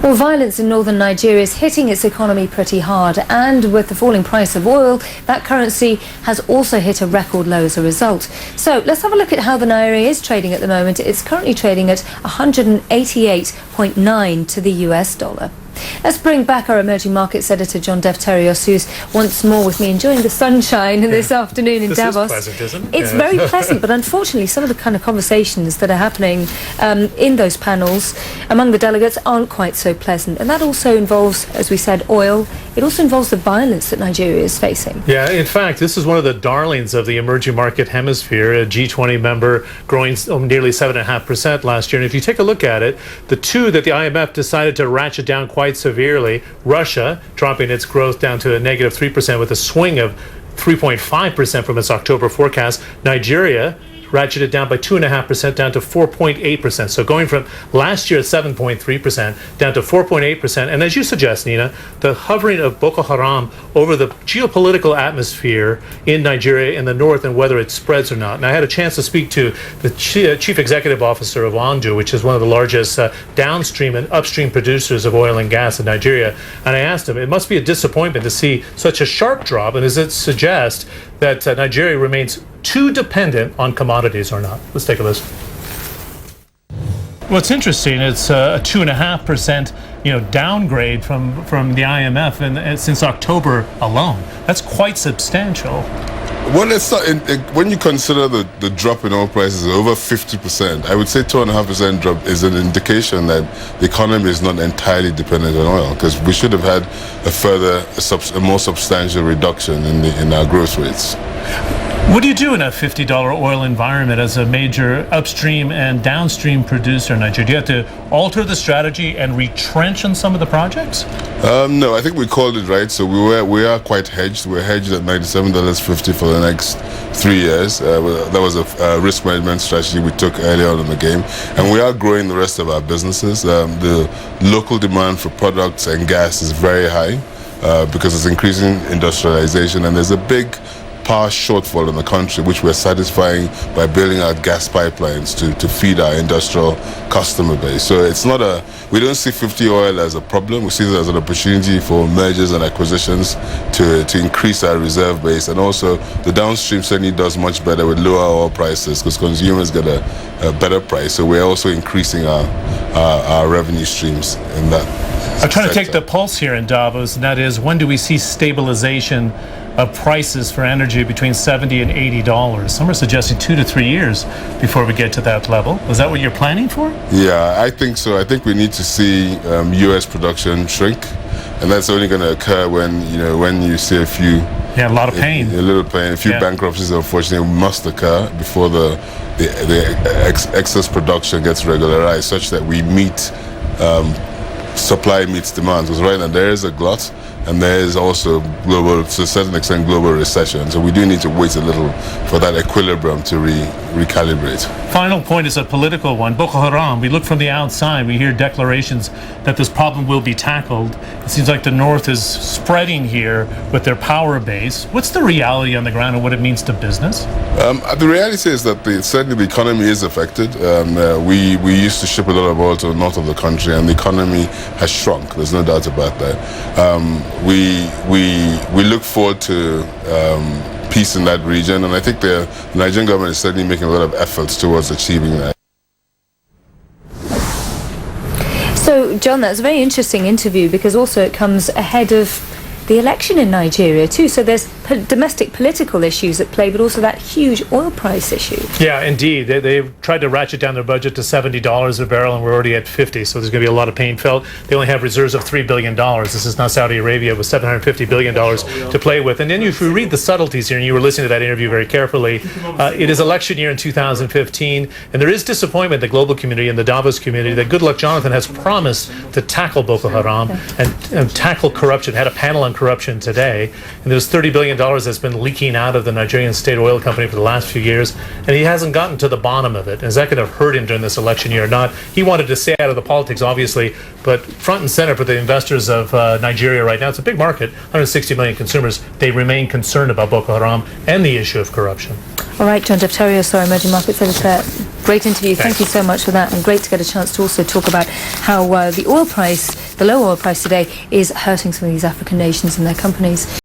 Well, violence in northern Nigeria is hitting its economy pretty hard, and with the falling price of oil, that currency has also hit a record low as a result. So let's have a look at how the Naira is trading at the moment. It's currently trading at 188.9 to the US dollar. Let's bring back our emerging markets editor, John Defterios, who's once more with me enjoying the sunshine this afternoon in Davos. This is pleasant, isn't it? It's very pleasant, but unfortunately some of the kind of conversations that are happening in those panels among the delegates aren't quite so pleasant. And that also involves, as we said, oil. It also involves the violence that Nigeria is facing. Yeah, in fact, this is one of the darlings of the emerging market hemisphere, a G20 member growing nearly 7.5% last year. And if you take a look at it, the two that the IMF decided to ratchet down quite severely, Russia dropping its growth down to a negative 3% with a swing of 3.5% from its October forecast. Nigeria ratcheted down by 2.5% down to 4.8%. So going from last year at 7.3% down to 4.8%. And as you suggest, Nina, the hovering of Boko Haram over the geopolitical atmosphere in Nigeria in the north and whether it spreads or not. And I had a chance to speak to the chief executive officer of Oando, which is one of the largest downstream and upstream producers of oil and gas in Nigeria. And I asked him, it must be a disappointment to see such a sharp drop. And does it suggest that Nigeria remains too dependent on commodities or not? Let's take a listen. What's interesting, it's a 2.5% downgrade from the IMF and since October alone. That's quite substantial. Well, it's not, when you consider the drop in oil prices over 50%, I would say 2.5% drop is an indication that the economy is not entirely dependent on oil, because we should have had a more substantial reduction in our growth rates. What do you do in a $50 oil environment as a major upstream and downstream producer in Nigeria? Do you have to alter the strategy and retrench on some of the projects? No, I think we called it right. So we are quite hedged. We're hedged at $97.50 for the next 3 years. That was a risk management strategy we took early on in the game. And we are growing the rest of our businesses. The local demand for products and gas is very high because it's increasing industrialization, and there's a big power shortfall in the country, which we're satisfying by building out gas pipelines to feed our industrial customer base. So it's not we don't see 50 oil as a problem. We see it as an opportunity for mergers and acquisitions to increase our reserve base. And also the downstream certainly does much better with lower oil prices because consumers get a better price. So we're also increasing our revenue streams in that. I'm trying to take the pulse here in Davos, and that is, when do we see stabilization of prices for energy between $70 and $80? Some are suggesting 2 to 3 years before we get to that level. Is that what you're planning for? Yeah, I think so. I think we need to see U.S. production shrink, and that's only going to occur when you see a lot of pain. A little pain. A few bankruptcies, unfortunately, must occur before the excess production gets regularized, such that we meet supply meets demand. Because right now there is a glut, and there is also to a certain extent, global recession. So we do need to wait a little for that equilibrium to recalibrate. Final point is a political one. Boko Haram, we look from the outside, we hear declarations that this problem will be tackled. It seems like the North is spreading here with their power base. What's the reality on the ground and what it means to business? The reality is that certainly the economy is affected. We used to ship a lot of oil to the north of the country, and the economy has shrunk. There's no doubt about that. We look forward to peace in that region, and I think the Nigerian government is certainly making a lot of efforts towards achieving that. So, John, that's a very interesting interview because also it comes ahead of the election in Nigeria too. So there's domestic political issues at play, but also that huge oil price issue. Yeah, indeed. They've tried to ratchet down their budget to $70 a barrel, and we're already at 50. So there's going to be a lot of pain felt. They only have reserves of $3 billion. This is not Saudi Arabia with $750 billion to play with. And then if you read the subtleties here, and you were listening to that interview very carefully, it is election year in 2015, and there is disappointment in the global community and the Davos community that Goodluck Jonathan has promised to tackle Boko Haram and tackle corruption. Had a panel on corruption today, and there's $30 billion that's been leaking out of the Nigerian state oil company for the last few years, and he hasn't gotten to the bottom of it. Is that going to hurt him during this election year or not? He wanted to stay out of the politics, obviously, but front and center for the investors of Nigeria right now, it's a big market, 160 million consumers. They remain concerned about Boko Haram and the issue of corruption. All right, John Defterios, our emerging markets editor. Great interview. Thank you so much for that, and great to get a chance to also talk about how the oil price the low oil price today is hurting some of these African nations and their companies.